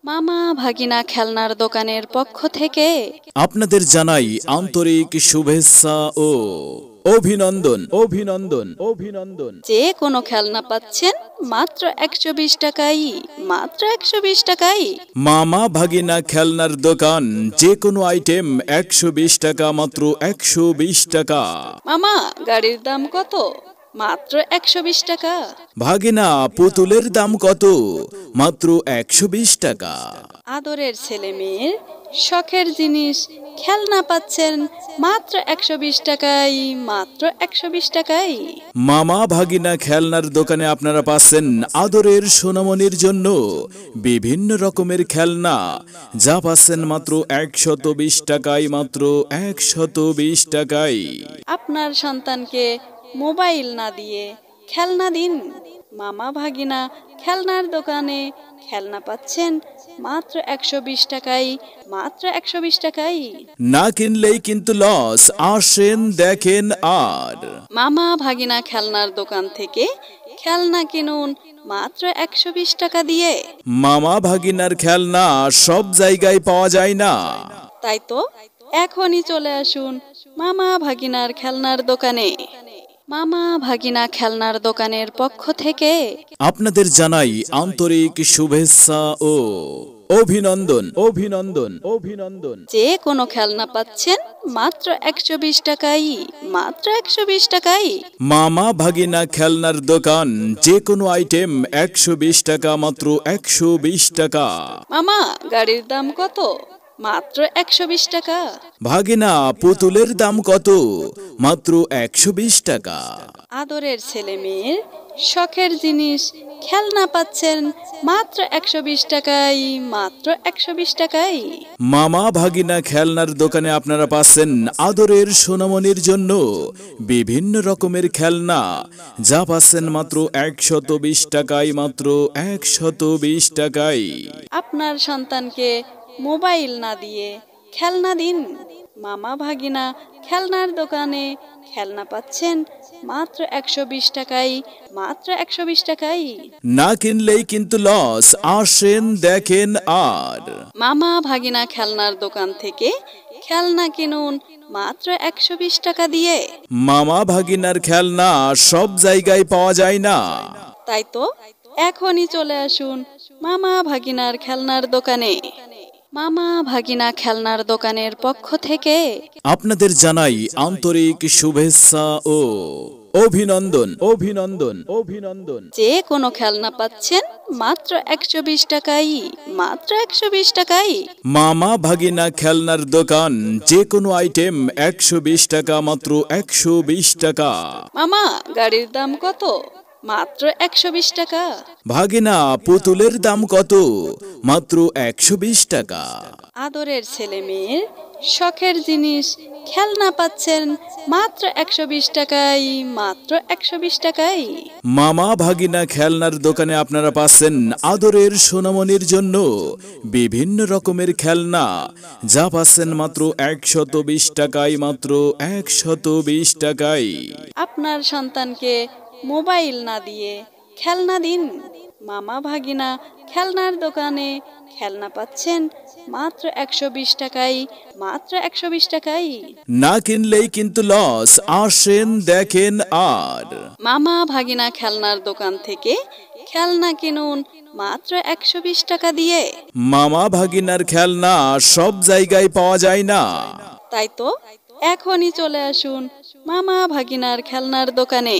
মামা ভাগিনা খেলনার দোকানের পক্ষ থেকে আপনাদের জানাই আন্তরিক শুভেচ্ছা ও অভিনন্দন অভিনন্দন অভিনন্দন। যে কোনো খেলনা পাচ্ছেন মাত্র 120 টাকায়, মাত্র 120 টাকায়। মামা ভাগিনা খেলনার দোকান, যে কোনো আইটেম 120 টাকা, মাত্র 120 টাকা। মামা গাড়ির দাম কত? মাত্র 120 টাকা। ভাগিনা পুতুলের দাম কত? মাত্র 120 টাকা। আদরের ছেলে মেয়ের শখের জিনিস খেলনা পাচ্ছেন মাত্র 120 টাকায়, মাত্র 120 টাকায়। মামা ভাগিনা খেলনার দোকানে আপনারা পাচ্ছেন আদরের সোনামণির জন্য বিভিন্ন রকমের খেলনা, যা পাচ্ছেন মাত্র 120 টাকায়, মাত্র 120 টাকায়। আপনার সন্তানকে মোবাইল না দিয়ে খেলনা দিন। মামা ভাগিনা খেলনার দোকানে খেলনা পাচ্ছেন মাত্র 120 টাকায়, মাত্র 120 টাকায়। না কিনলেই কিন্তু লস, আসেন দেখেন। আর মামা ভাগিনা খেলনার দোকান থেকে খেলনা কিনুন মাত্র 120 টাকা দিয়ে। মামা ভাগিনার খেলনা সব জায়গায় পাওয়া যায় না, তাই তো এখনই চলে আসুন মামা ভাগিনার খেলনার দোকানে। মামা ভাগিনা খেলনার দোকানের পক্ষ থেকে আপনাদের জানাই আন্তরিক শুভেচ্ছা ও অভিনন্দন অভিনন্দন অভিনন্দন। যে কোনো খেলনা পাচ্ছেন মাত্র 120 টাকায়, মাত্র 120 টাকায়। মামা ভাগিনা খেলনার দোকান, যে কোনো আইটেম 120 টাকা, মাত্র 120 টাকা। মামা গাড়ির দাম কত? মাত্র 120 টাকা। ভাগিনা পুতুলের দাম কত? মাত্র 120 টাকা। আদরের ছেলে মেয়ের শখের জিনিস খেলনা পাচ্ছেন মাত্র 120 টাকায়, মাত্র 120 টাকায়। মামা ভাগিনা খেলনার দোকানে আপনারা পাচ্ছেন আদরের সোনামণির জন্য বিভিন্ন রকমের খেলনা, যা পাচ্ছেন মাত্র 120 টাকায়, মাত্র 120 টাকায়। আপনার সন্তানকে মোবাইল না দিয়ে খেলনা দিন। মামা ভাগিনা খেলনার দোকানে খেলনা পাচ্ছেন মাত্র 120 টাকায়, মাত্র 120 টাকায়। না কিনলেই কিন্তু লস, আসেন দেখেন। আর মামা ভাগিনা খেলনার দোকান থেকে খেলনা কিনুন মাত্র 120 টাকা দিয়ে। মামা ভাগিনার খেলনা সব জায়গায় পাওয়া যায় না, তাই তো এখনই চলে আসুন মামা ভাগিনার খেলনার দোকানে। মামা ভাগিনা খেলনার দোকানের পক্ষ থেকে আপনাদের জানাই আন্তরিক শুভেচ্ছা ও অভিনন্দন অভিনন্দন অভিনন্দন। যে কোনো খেলনা পাচ্ছেন মাত্র 120 টাকায়, মাত্র 120 টাকায়। মামা ভাগিনা খেলনার দোকান, যে কোনো আইটেম 120 টাকা, মাত্র 120 টাকা। মামা গাড়ির দাম কত? মাত্র 120 টাকা। ভাগিনা পুতুলের দাম কত? মাত্র 120 টাকা। আদরের ছেলে মেয়ের শখের জিনিস খেলনা পাচ্ছেন মাত্র 120 টাকায়, মাত্র 120 টাকায়। মামা ভাগিনা খেলনার দোকানে আপনারা পাচ্ছেন আদরের সোনামণির জন্য বিভিন্ন রকমের খেলনা, যা পাচ্ছেন মাত্র 120 টাকায়, মাত্র 120 টাকায়। আপনার সন্তানকে মোবাইল না দিয়ে খেলনা দিন। মামা ভাগিনা খেলনার দোকানে খেলনা পাচ্ছেন মাত্র 120 টাকায়, মাত্র 120 টাকায়। না কিনলেই কিন্তু লস, আসেন দেখেন। আর মামা ভাগিনা খেলনার দোকান থেকে খেলনা কিনুন মাত্র 120 টাকা দিয়ে। মামা ভাগিনার খেলনা সব জায়গায় পাওয়া যায় না, তাই তো এখনই চলে আসুন মামা ভাগিনার খেলনার দোকানে।